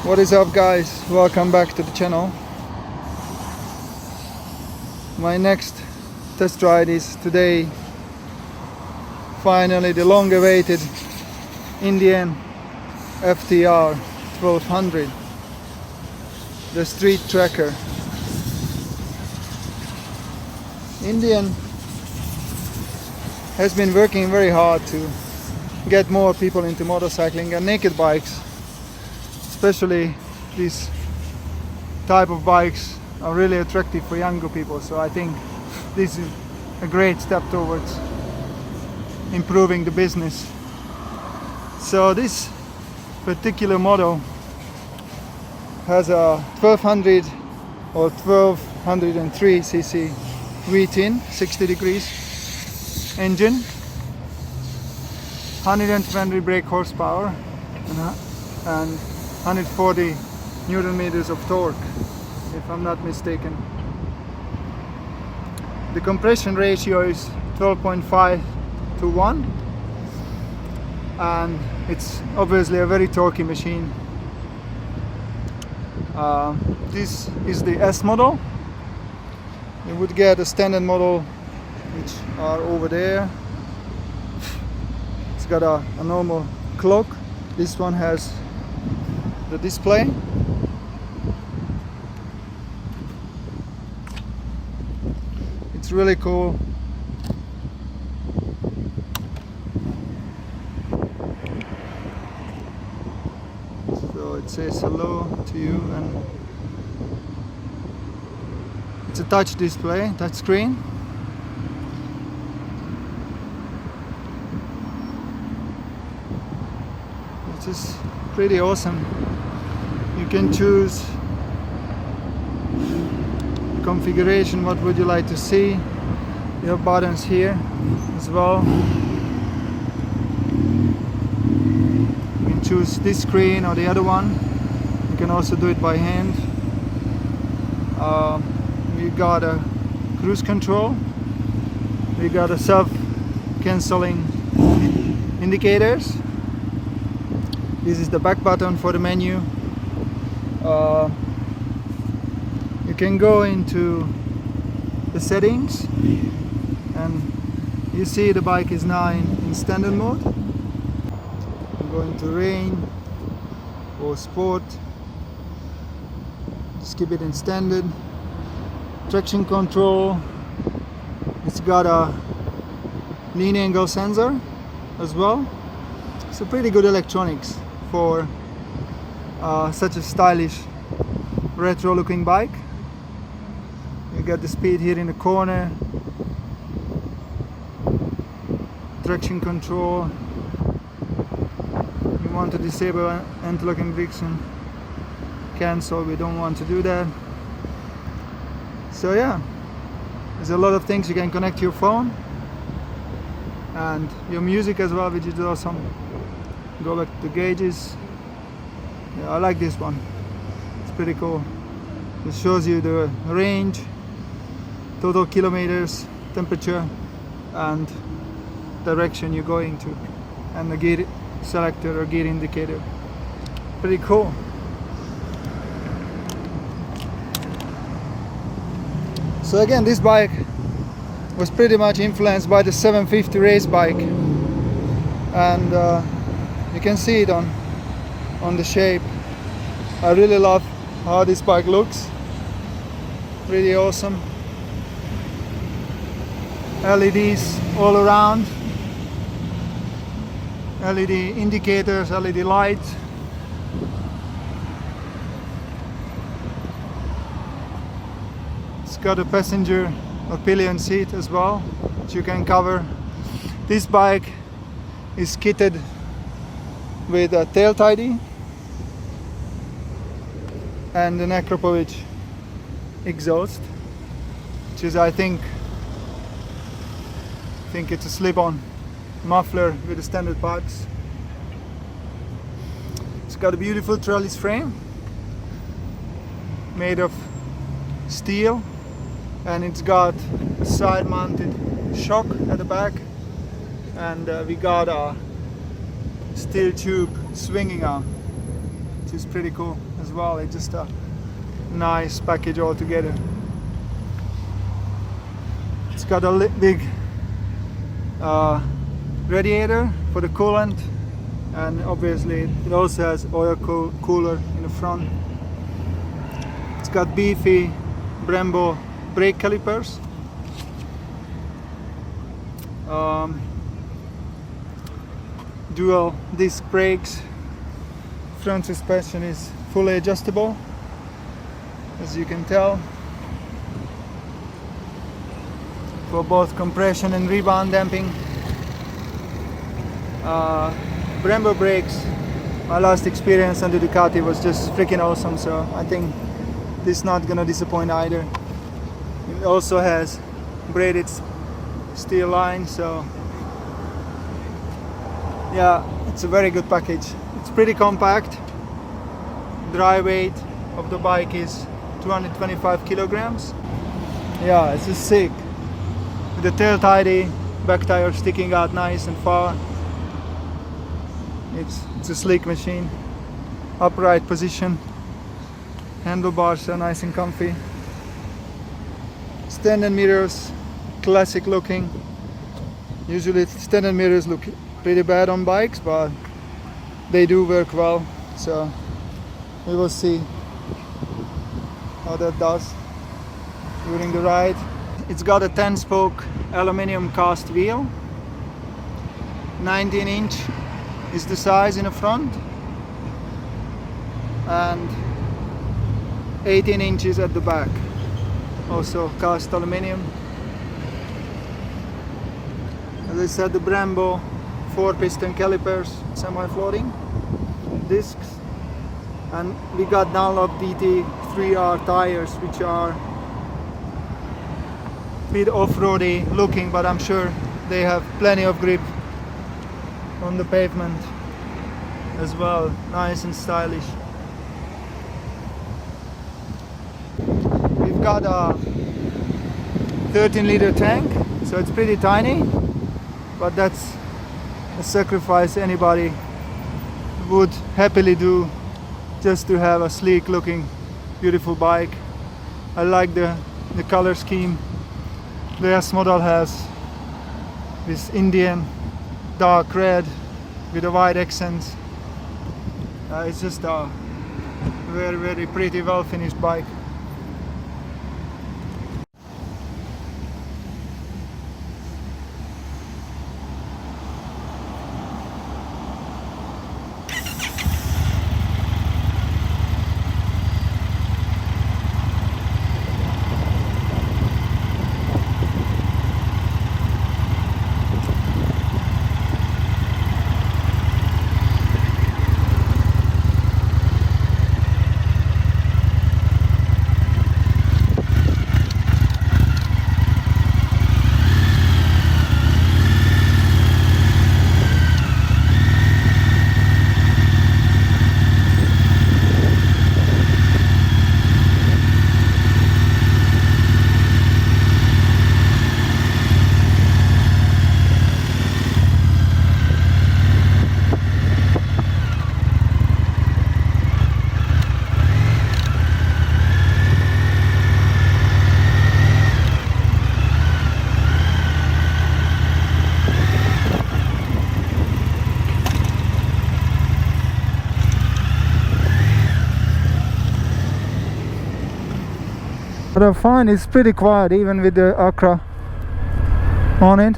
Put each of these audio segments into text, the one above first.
What is up, guys? Welcome back to the channel. My next test ride is today. Finally, the long awaited Indian FTR 1200, the street tracker. Indian has been working very hard to get more people into motorcycling and naked bikes. Especially these type of bikes are really attractive for younger people, so I think this is a great step towards improving the business. So this particular model has a 1200 or 1203 cc V10 60 degrees engine, 120 brake horsepower and 140 Newton meters of torque, if I'm not mistaken. The compression ratio is 12.5 to 1, and it's obviously a very torquey machine. This is the S model. You would get a standard model, which are over there. It's got a normal clock. This one has the display. It's really cool. So it says hello to you, and it's a touch display, touch screen. Which is pretty awesome. You can choose configuration, what would you like to see. You have buttons here as well. You can choose this screen or the other one. You can also do it by hand. We got a cruise control. We got a self-canceling indicators. This is the back button for the menu. You can go into the settings, and you see the bike is now in standard mode. I'm going to rain or sport. Just keep it in standard. Traction control. It's got a lean angle sensor as well. So pretty good electronics for such a stylish retro looking bike. You got the speed here in the corner, traction control. You want to disable anti-locking friction, cancel, we don't want to do that. So yeah, there's a lot of things. You can connect your phone and your music as well, which is awesome. Go back to the gauges. Yeah, I like this one. It's pretty cool. It shows you the range, total kilometers, temperature, and direction you're going to, and the gear selector or gear indicator. Pretty cool. So again, this bike was pretty much influenced by the 750 race bike, and you can see it on the shape. I really love how this bike looks. Really awesome. LEDs all around. LED indicators, LED lights. It's got a passenger or pillion seat as well, which you can cover. This bike is kitted with a tail tidy and an Acropovich exhaust, which is, I think it's a slip-on muffler with the standard parts. It's got a beautiful trellis frame made of steel, and it's got a side-mounted shock at the back, and we got a steel tube swinging arm, which is pretty cool well. It's just a nice package altogether. It's got a big radiator for the coolant, and obviously it also has oil cooler in the front. It's got beefy Brembo brake calipers. Dual disc brakes. Front suspension is fully adjustable, as you can tell, for both compression and rebound damping. Brembo brakes, my last experience on the Ducati was just freaking awesome, so I think this is not gonna disappoint either. It also has braided steel lines, so yeah, it's a very good package. It's pretty compact. Dry weight of the bike is 225 kilograms. Yeah, it's just sick. With the tail tidy, back tire sticking out nice and far. It's a sleek machine. Upright position. Handlebars are nice and comfy. Standard mirrors, classic looking. Usually standard mirrors look pretty bad on bikes, but they do work well, so we will see how that does during the ride. It's got a 10-spoke aluminium cast wheel. 19-inch is the size in the front, and 18 inches at the back. Also cast aluminium. As I said, the Brembo 4-piston calipers, semi-floating discs, and we got Dunlop DT 3R tires, which are a bit off-roady looking, but I'm sure they have plenty of grip on the pavement as well. Nice and stylish. We've got a 13-liter tank, so it's pretty tiny, but that's a sacrifice anybody would happily do just to have a sleek looking beautiful bike. I like the color scheme. The S model has this Indian dark red with a white accent. It's just a very, very pretty, well finished bike. But I find it's pretty quiet even with the Accra on it.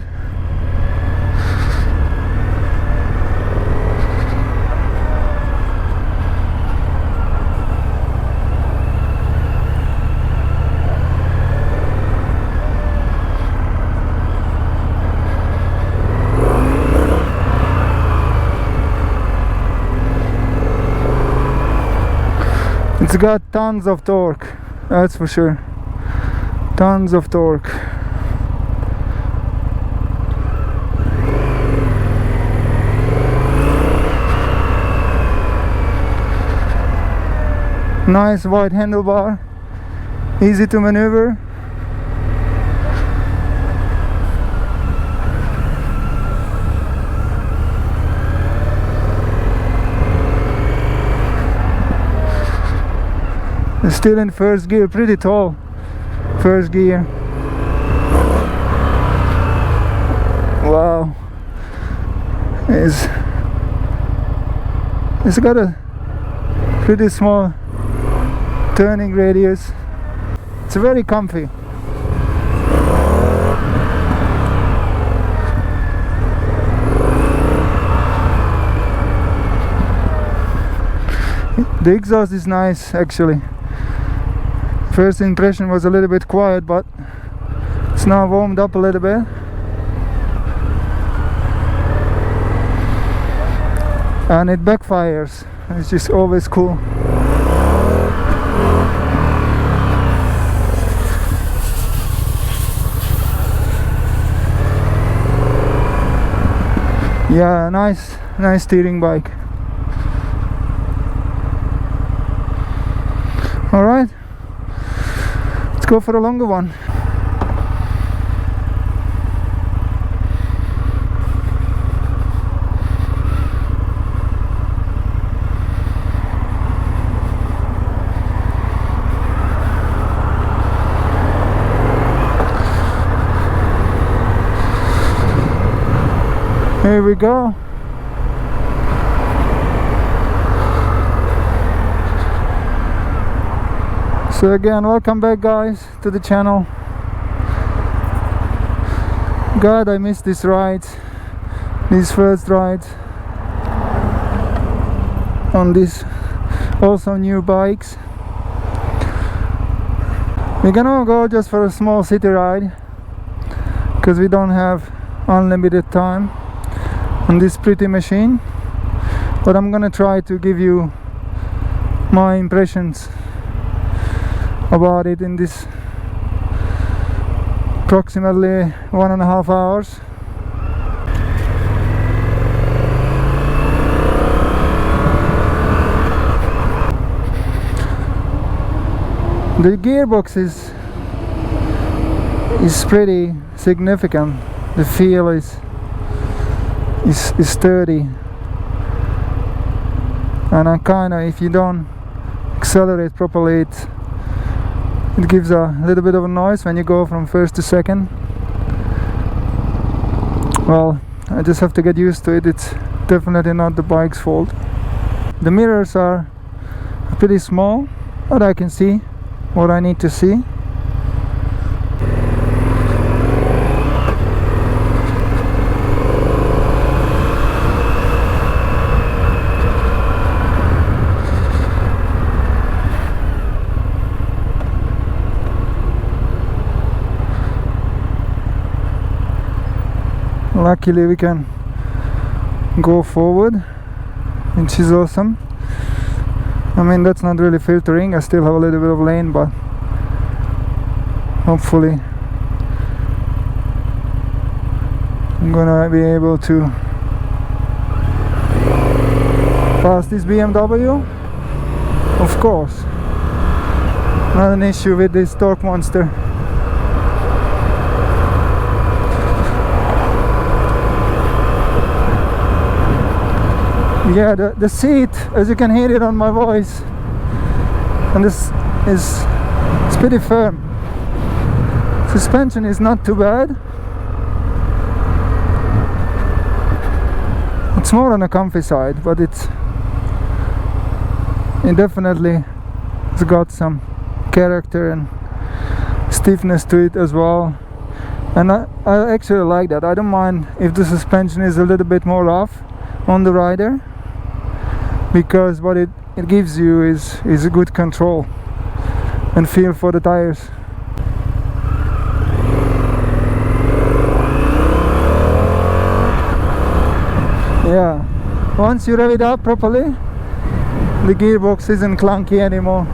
It's got tons of torque, that's for sure. Tons of torque. Nice wide handlebar, easy to maneuver. It's still in first gear, pretty tall first gear. Wow. It's got a pretty small turning radius. It's very comfy. The exhaust is nice actually. First impression was a little bit quiet, but it's now warmed up a little bit. And it backfires, which is always cool. Yeah, nice steering bike. Alright, let's go for a longer one. Here we go. So again, welcome back guys to the channel. God, I missed these rides, these first rides on these also new bikes. We're gonna go just for a small city ride because we don't have unlimited time on this pretty machine, but I'm gonna try to give you my impressions about it in this approximately 1.5 hours. The gearbox is pretty significant. The feel is sturdy, and I kinda, if you don't accelerate properly, it gives a little bit of a noise when you go from first to second. Well, I just have to get used to it. It's definitely not the bike's fault. The mirrors are pretty small, but I can see what I need to see. Luckily we can go forward, which is awesome. I mean, that's not really filtering, I still have a little bit of lane, but hopefully I'm gonna be able to pass this BMW. Of course, not an issue with this torque monster. Yeah, the seat, as you can hear it on my voice, and this is pretty firm. Suspension is not too bad. It's more on the comfy side, but it definitely has got some character and stiffness to it as well. And I actually like that. I don't mind if the suspension is a little bit more rough on the rider, because what it gives you is a good control and feel for the tires. Yeah, once you rev it up properly, the gearbox isn't clunky anymore.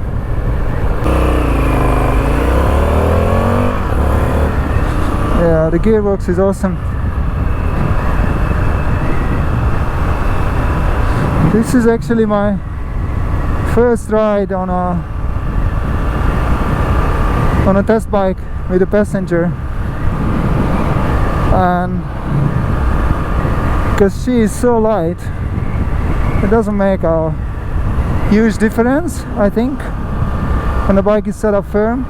Yeah, the gearbox is awesome. This is actually my first ride on a test bike with a passenger, and because she is so light, it doesn't make a huge difference, I think. and the bike is set up firm.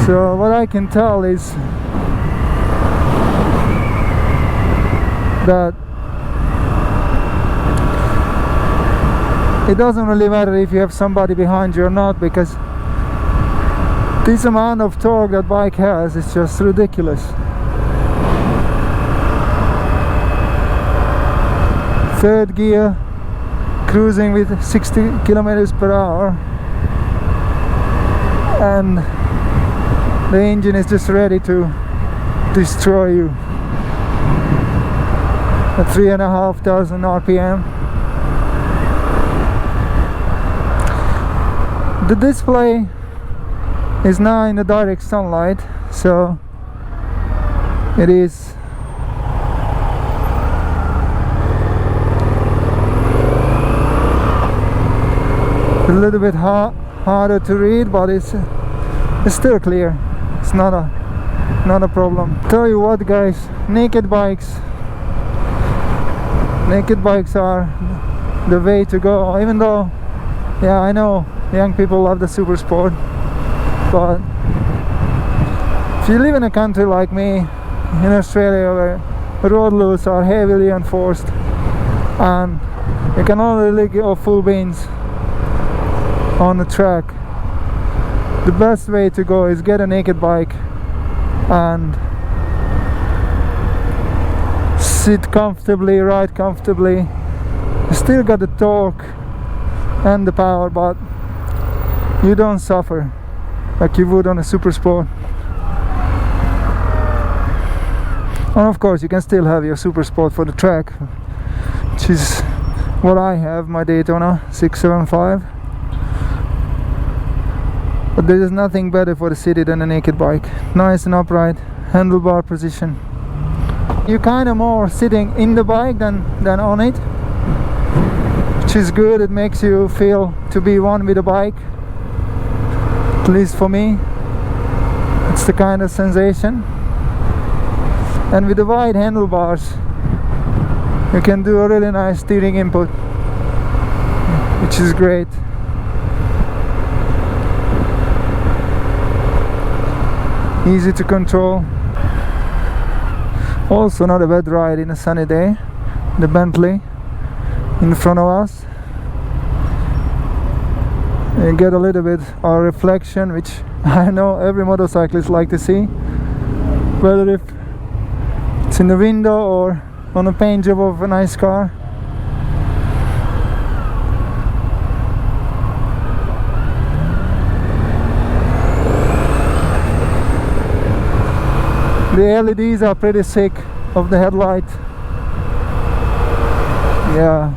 So what I can tell is that it doesn't really matter if you have somebody behind you or not, because this amount of torque that bike has is just ridiculous. Third gear, cruising with 60 kilometers per hour, and the engine is just ready to destroy you at 3,500 RPM. The display is now in the direct sunlight, so it is a little bit harder to read, but it's still clear. It's not a problem. Tell you what, guys, naked bikes are the way to go. Even though, yeah, I know young people love the super sport, but if you live in a country like me, in Australia, where road rules are heavily enforced and you can only go full beans on the track, the best way to go is get a naked bike and sit comfortably, ride comfortably. You still got the torque and the power, but you don't suffer like you would on a super sport. And of course you can still have your super sport for the track, which is what I have, my Daytona 675. But there is nothing better for the city than a naked bike. Nice and upright, handlebar position. You're kind of more sitting in the bike than on it, which is good. It makes you feel to be one with the bike. At least for me, it's the kind of sensation. And with the wide handlebars, you can do a really nice steering input, which is great. Easy to control. Also not a bad ride in a sunny day. The Bentley in front of us. You get a little bit of reflection, which I know every motorcyclist like to see, whether if it's in the window or on a paint job of a nice car. The LEDs are pretty sick of the headlight. Yeah.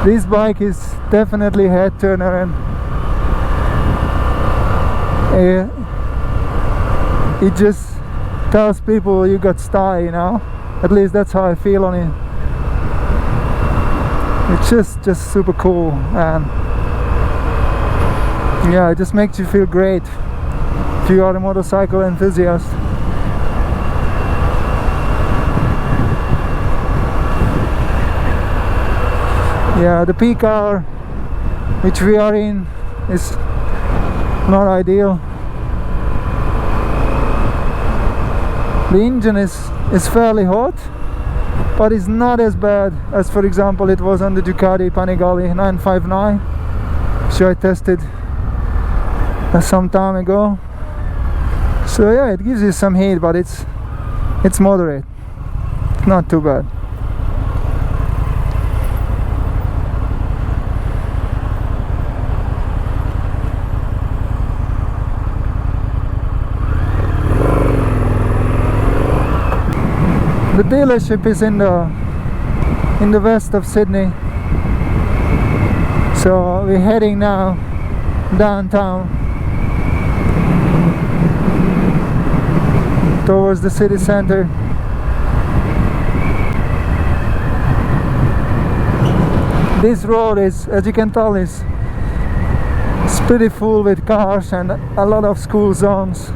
This bike is definitely head turner, and it just tells people you got style, you know. At least that's how I feel on it. It's just super cool, and yeah, it just makes you feel great if you are a motorcycle enthusiast. Yeah, the peak hour which we are in is not ideal. The engine is fairly hot, but it's not as bad as, for example, it was on the Ducati Panigale 959, which I tested some time ago. So yeah, it gives you some heat, but it's moderate. It's not too bad. The dealership is in the west of Sydney, so we're heading now downtown towards the city center. This road is, as you can tell, is It's pretty full with cars and a lot of school zones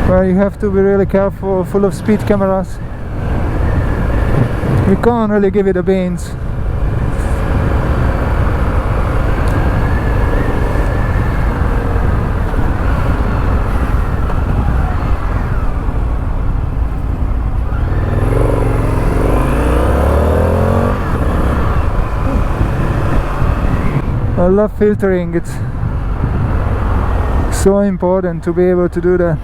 where you have to be really careful, full of speed cameras. We can't really give it the beans. I love filtering. It's so important to be able to do that.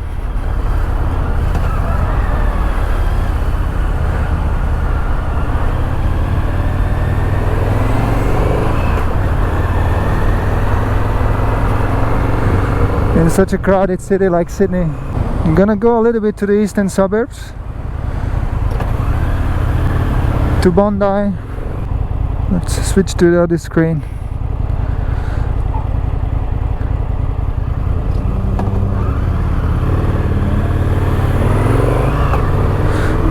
In such a crowded city like Sydney. I'm gonna go a little bit to the eastern suburbs, to Bondi. Let's switch to the other screen.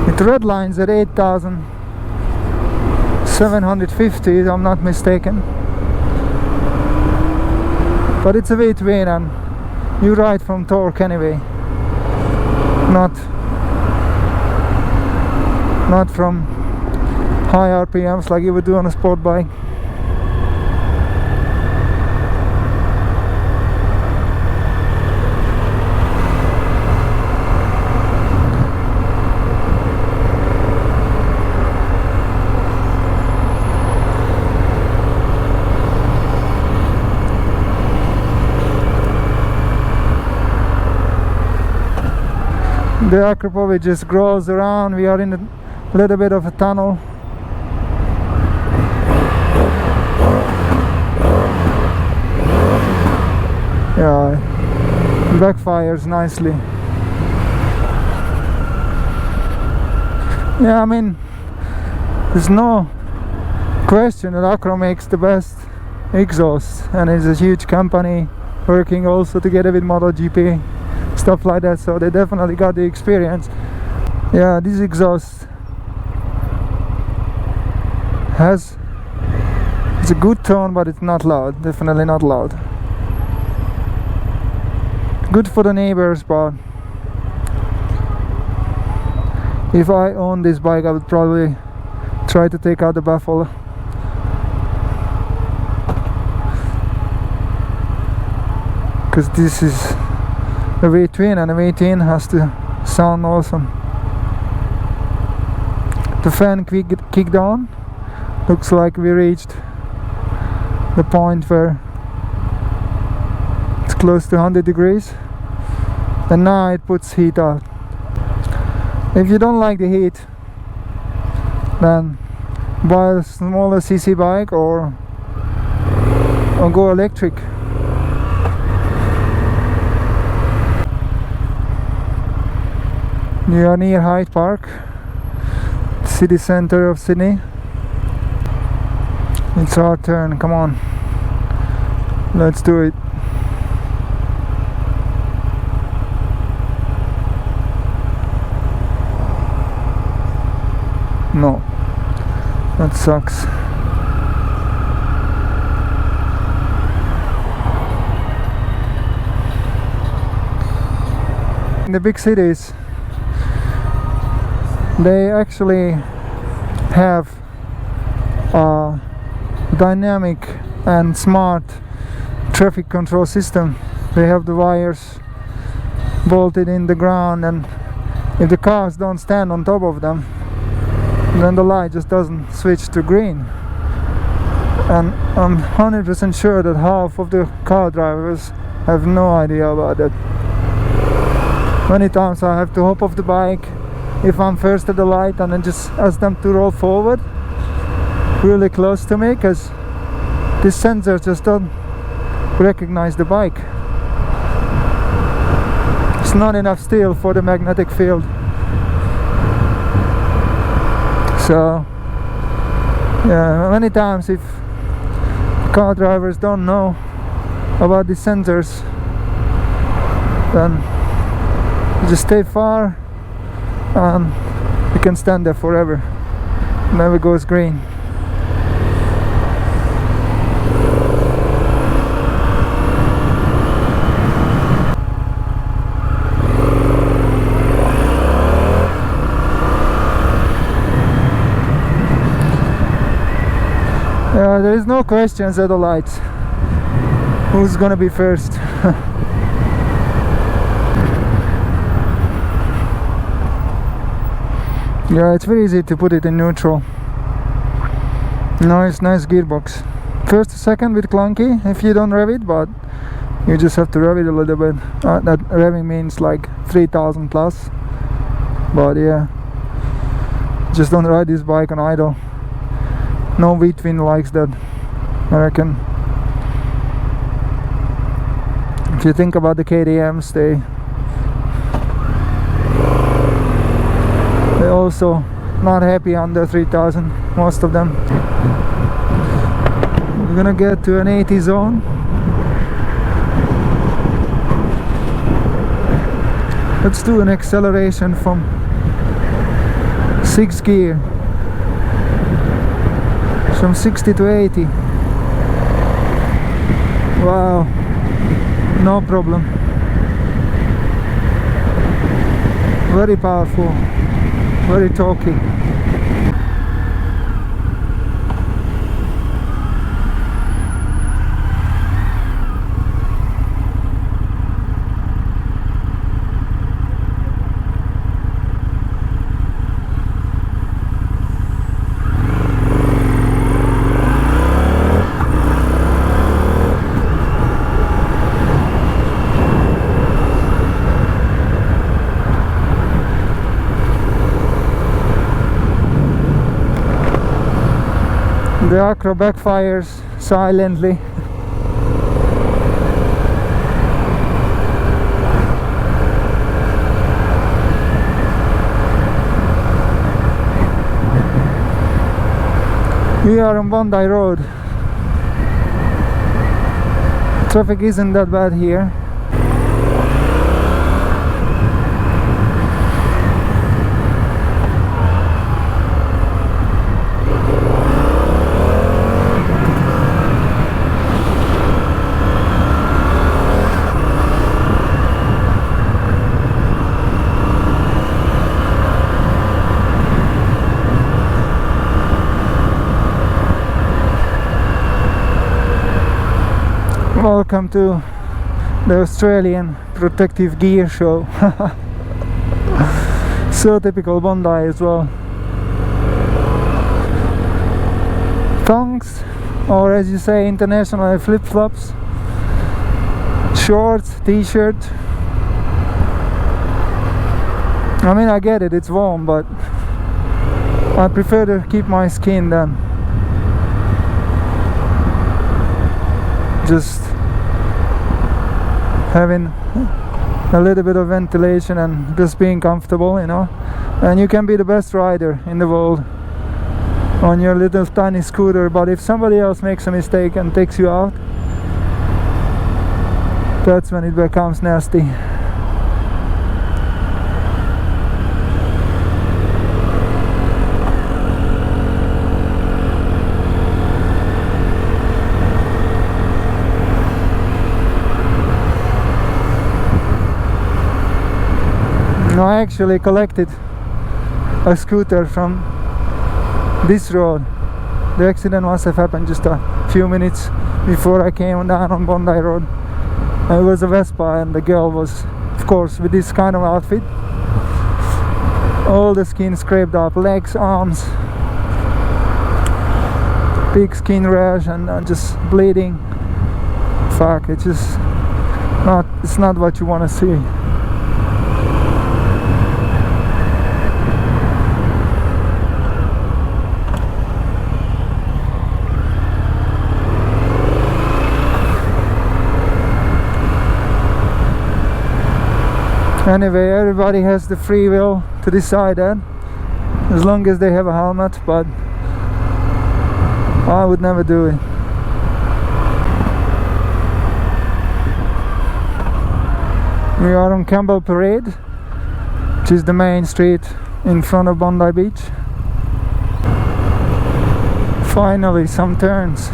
It red lines at 8,750 if I'm not mistaken. But it's a way to win, and you ride from torque anyway, not from high RPMs like you would do on a sport bike. The Acropolis just grows around. We are in a little bit of a tunnel. Yeah, it backfires nicely. Yeah, I mean, there's no question that Acro makes the best exhaust, and it's a huge company working also together with MotoGP, stuff like that, so they definitely got the experience. Yeah, this exhaust it's a good tone, but it's not loud, definitely not loud. Good for the neighbors, but if I own this bike I would probably try to take out the baffle. Because this is a V-twin, and a V-twin has to sound awesome. The fan kicked on. Looks like we reached the point where it's close to 100 degrees, and now it puts heat out. If you don't like the heat, then buy a smaller cc bike or go electric. We are near Hyde Park, city center of Sydney. It's our turn, come on, let's do it. No, that sucks. In the big cities, they actually have a dynamic and smart traffic control system. They have the wires bolted in the ground, and if the cars don't stand on top of them, then the light just doesn't switch to green. And I'm 100% sure that half of the car drivers have no idea about that. Many times I have to hop off the bike if I'm first at the light and then just ask them to roll forward really close to me, because this sensor just don't recognize the bike. It's not enough steel for the magnetic field. So yeah, many times if car drivers don't know about the sensors, then you just stay far and you can stand there forever. Never goes green. there is no questions at the lights. Who's gonna be first? Yeah, it's very easy to put it in neutral. Nice gearbox. First, second bit clunky if you don't rev it, but you just have to rev it a little bit. That revving means like 3000 plus. But yeah, just don't ride this bike on idle. No V-twin likes that, I reckon. If you think about the KTMs, they're also not happy under 3000, most of them. We're gonna get to an 80 zone. Let's do an acceleration from 6th gear, from 60 to 80. Wow, no problem. Very powerful, very torquey. The acro backfires silently. We are on Bondi Road. Traffic isn't that bad here. Welcome to the Australian protective gear show. So typical Bondi as well. Thongs, or as you say internationally, flip-flops, shorts, t-shirt. I mean, I get it, it's warm, but I prefer to keep my skin than just having a little bit of ventilation and just being comfortable, you know. And you can be the best rider in the world on your little tiny scooter, but if somebody else makes a mistake and takes you out, that's when it becomes nasty. I actually collected a scooter from this road. The accident must have happened just a few minutes before I came down on Bondi Road. It was a Vespa, and the girl was, of course, with this kind of outfit. All the skin scraped up, legs, arms, big skin rash, and just bleeding. Fuck, it's just it's not what you want to see. Anyway, everybody has the free will to decide that, as long as they have a helmet, but I would never do it. We are on Campbell Parade, which is the main street in front of Bondi Beach. Finally, some turns.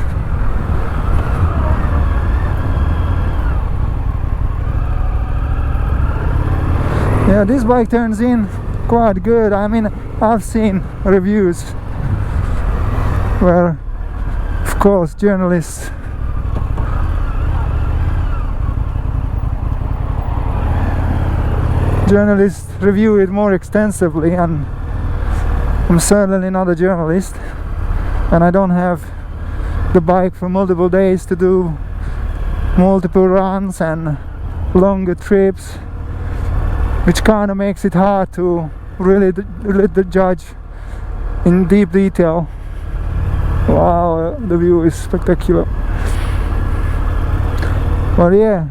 Yeah, this bike turns in quite good. I mean, I've seen reviews where, of course, journalists review it more extensively, and I'm certainly not a journalist, and I don't have the bike for multiple days to do multiple runs and longer trips, which kind of makes it hard to really judge in deep detail. Wow, the view is spectacular. But yeah,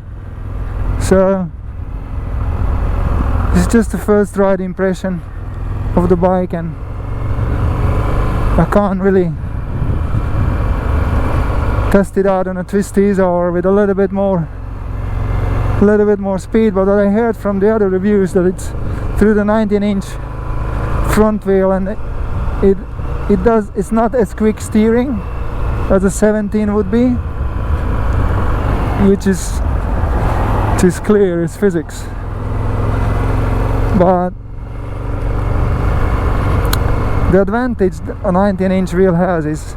so it's just the first ride impression of the bike, and I can't really test it out on a twisties or with a little bit more speed. But what I heard from the other reviews, that it's through the 19-inch front wheel, and it's not as quick steering as a 17 would be, which is clear, it's physics. But the advantage a 19-inch wheel has is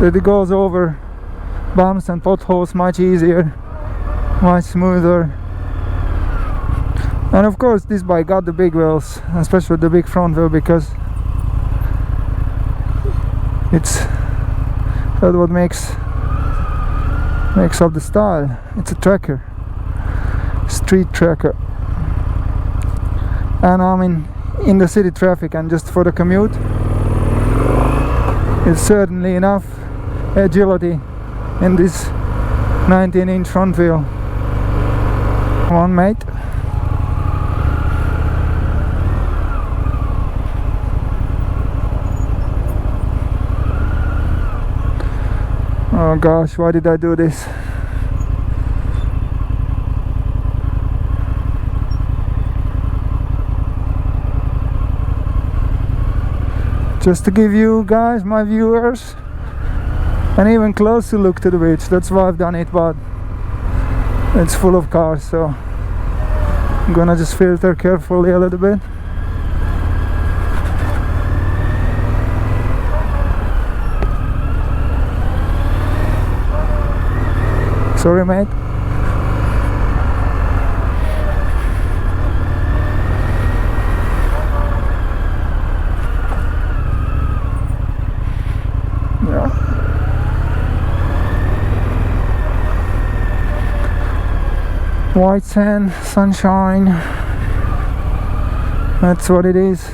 that it goes over bumps and potholes much easier, much smoother. And of course this bike got the big wheels, especially the big front wheel, because that's what makes up the style. It's a tracker, street tracker. And I mean, in the city traffic and just for the commute, it's certainly enough agility in this 19-inch front wheel. Come on, mate. Oh gosh, why did I do this? Just to give you guys, my viewers, an even closer look to the beach. That's why I've done it, but it's full of cars, so I'm gonna just filter carefully a little bit. Sorry, mate. White sand, sunshine, that's what it is.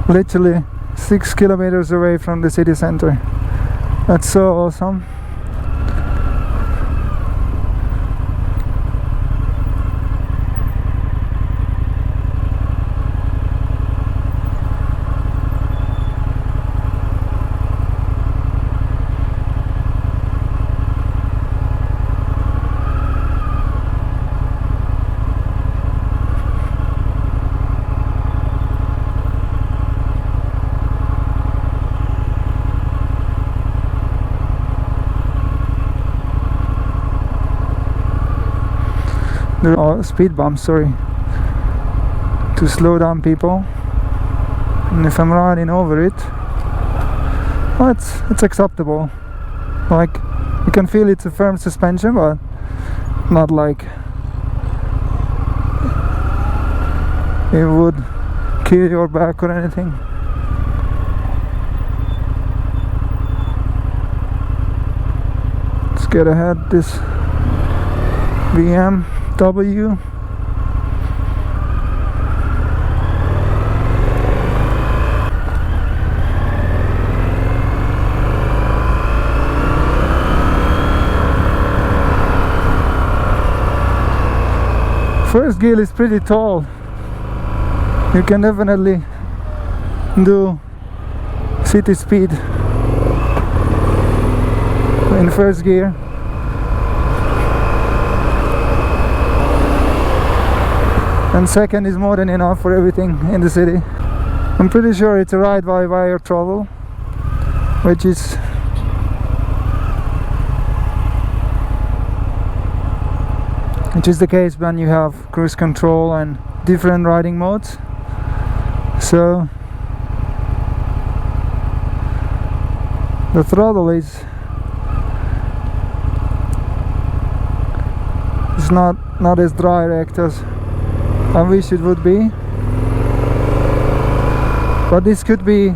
Literally 6 kilometers away from the city center. That's so awesome. There are speed bumps, sorry, to slow down people, and if I'm riding over it, well, it's acceptable. Like, you can feel it's a firm suspension, but not like it would kill your back or anything. Let's get ahead this BMW. First gear is pretty tall. You can definitely do city speed in first gear. And second is more than enough for everything in the city. I'm pretty sure it's a ride-by-wire throttle, which is the case when you have cruise control and different riding modes. So The throttle is not as direct as I wish it would be, but this could be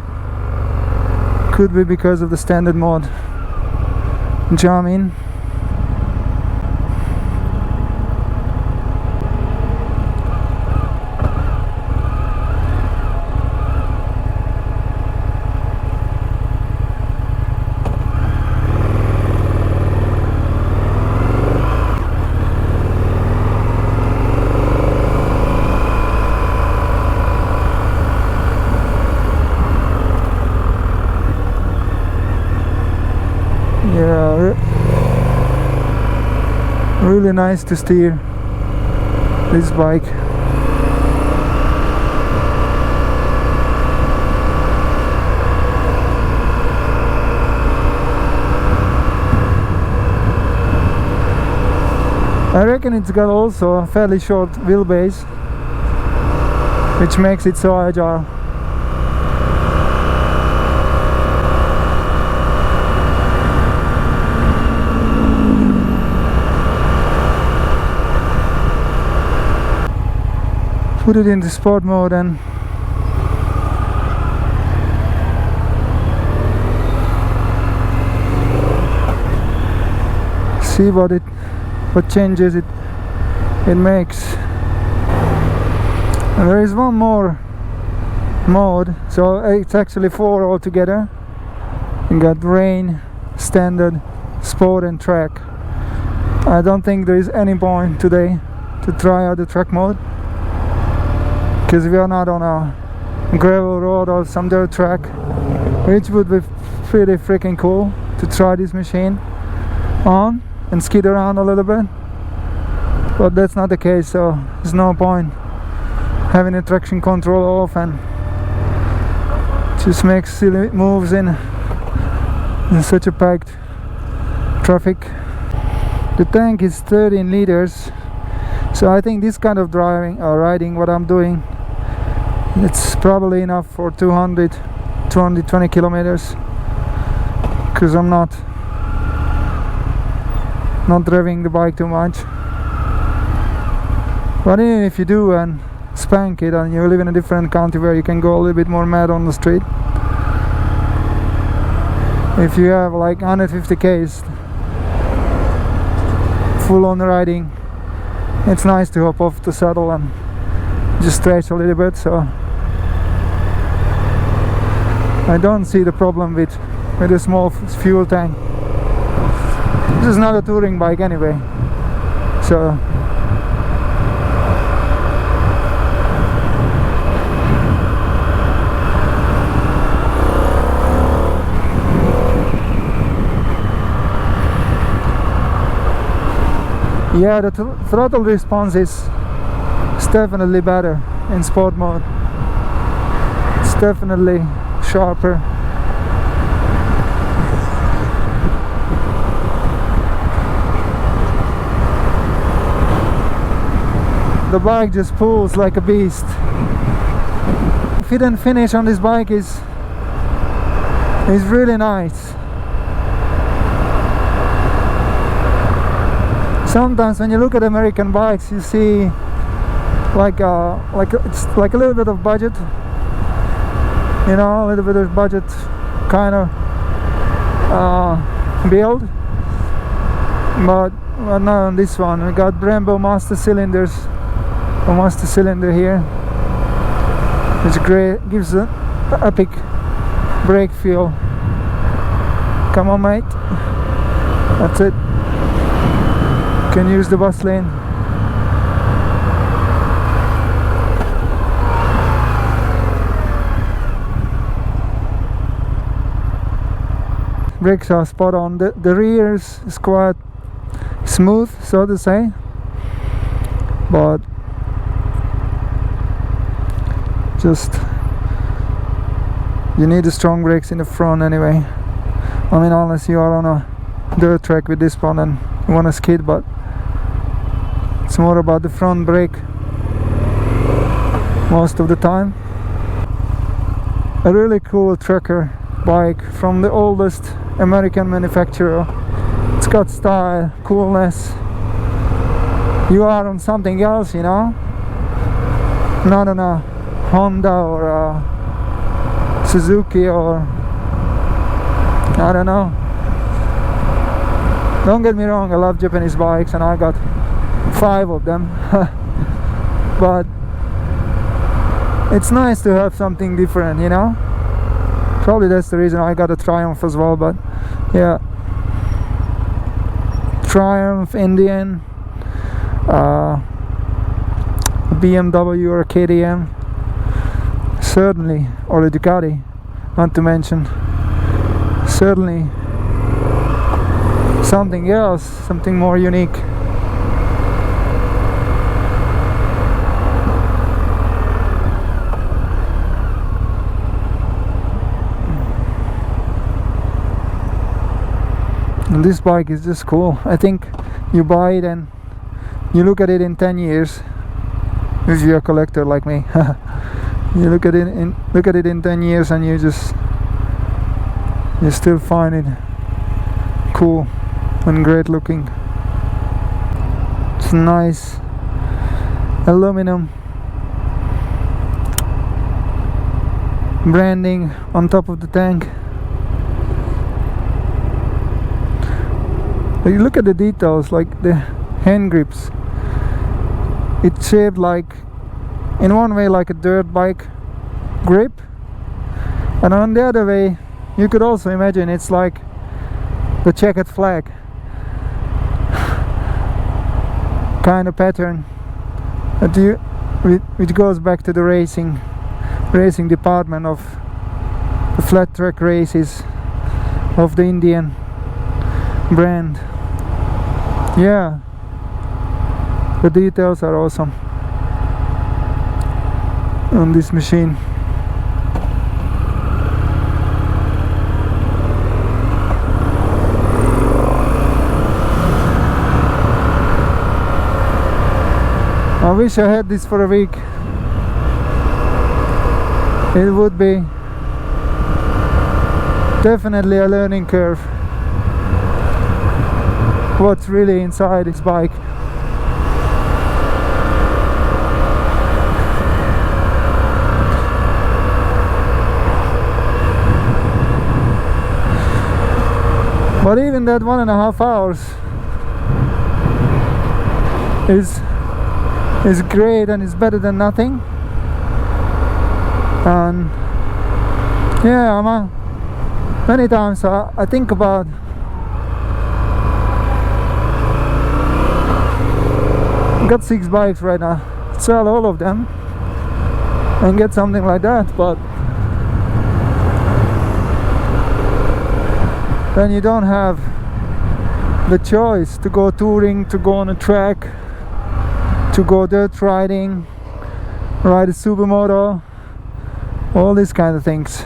because of the standard mode. Do you know what I mean? Yeah, really nice to steer this bike. I reckon it's got also a fairly short wheelbase, which makes it so agile. Put it into sport mode and see what changes it makes. And there is one more mode, so it's actually 4 altogether. You got rain, standard, sport and track. I don't think there is any point today to try out the track mode, because we are not on a gravel road or some dirt track, which would be pretty freaking cool to try this machine on and skid around a little bit, but that's not the case, so there's no point having the traction control off and just make silly moves in such a packed traffic. The tank is 13 liters, so I think this kind of driving or riding what I'm doing, it's probably enough for 220 kilometers, because I'm not revving the bike too much. But even if you do and spank it and you live in a different country where you can go a little bit more mad on the street, if you have like 150 k's full on riding, it's nice to hop off the saddle and just stretch a little bit. So I don't see the problem with a small fuel tank. This is not a touring bike anyway, so yeah, the throttle response is definitely better in sport mode. It's definitely sharper. The bike just pulls like a beast. Fit and finish on this bike is really nice. Sometimes when you look at American bikes, you see it's like a little bit of budget, you know, a little bit of budget kind of build. But no, on this one we got Brembo master cylinders, a master cylinder here, which gives an epic brake feel. Come on, mate, that's it. Can use the bus lane. Brakes are spot on. The rear is quite smooth, so to say, but just you need the strong brakes in the front anyway. I mean, unless you are on a dirt track with this one and you want to skid, but it's more about the front brake most of the time. A really cool trucker bike from the oldest American manufacturer. It's got style, coolness. You are on something else, you know, not on a Honda or a Suzuki or I don't know. Don't get me wrong, I love Japanese bikes and I got 5 of them. But it's nice to have something different, you know. Probably that's the reason I got a Triumph as well. But yeah, Triumph, Indian, BMW or KTM, certainly, or a Ducati, not to mention, certainly something else, something more unique. And this bike is just cool. I think you buy it and you look at it in 10 years, if you're a collector like me. You look at it in 10 years and you still find it cool and great looking. It's nice aluminum branding on top of the tank. You look at the details, like the hand grips. It's shaped like, in one way, like a dirt bike grip, and on the other way you could also imagine it's like the checkered flag kind of pattern, which goes back to the racing department of the flat track races of the Indian brand. Yeah, the details are awesome on this machine. I wish I had this for a week. It would be definitely a learning curve. What's really inside this bike. But even that 1.5 hours is great and is better than nothing. And yeah, many times I think about got 6 bikes right now, sell all of them and get something like that, but then you don't have the choice to go touring, to go on a track, to go dirt riding, ride a supermoto, all these kind of things.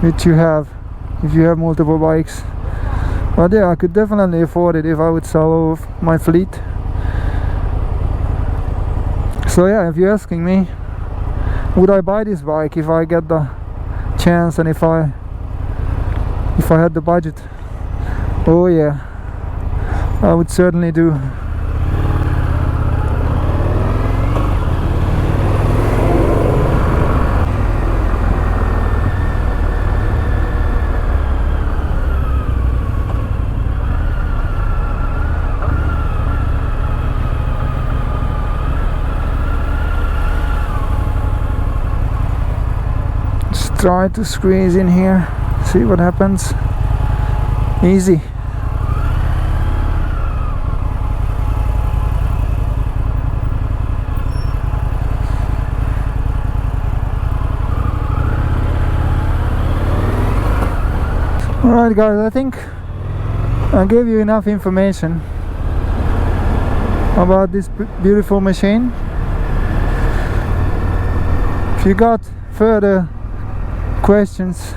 Which you have if you have multiple bikes. But yeah, I could definitely afford it if I would sell all of my fleet. So yeah, if you're asking me, would I buy this bike if I get the chance and if I had the budget? Oh yeah, I would certainly do. Try to squeeze in here, see what happens. Easy. Alright guys, I think I gave you enough information about this beautiful machine. If you got further questions,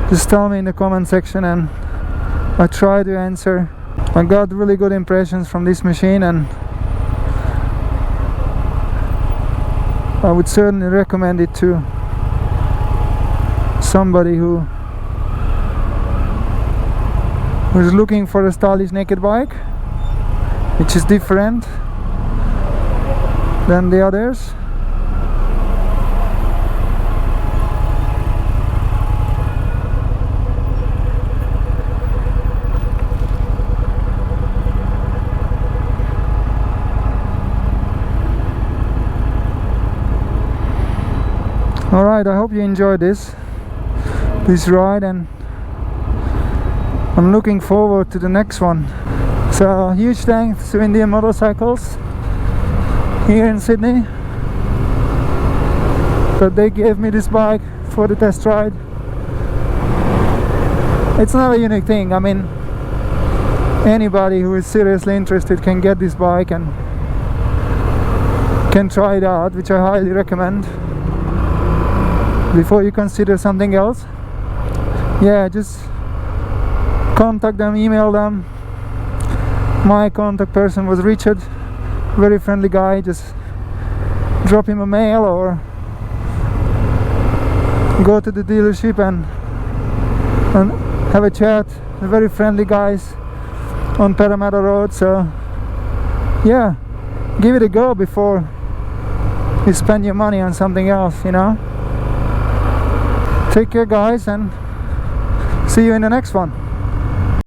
just tell me in the comment section and I try to answer. I got really good impressions from this machine, and I would certainly recommend it to somebody who's looking for a stylish naked bike, which is different than the others. Alright, I hope you enjoyed this ride, and I'm looking forward to the next one. So huge thanks to Indian Motorcycles here in Sydney that they gave me this bike for the test ride. It's not a unique thing. I mean, anybody who is seriously interested can get this bike and can try it out, which I highly recommend before you consider something else. Yeah, just contact them, email them. My contact person was Richard, very friendly guy. Just drop him a mail or go to the dealership and have a chat. They're very friendly guys on Parramatta Road. So yeah, give it a go before you spend your money on something else, you know. Take care guys, and see you in the next one.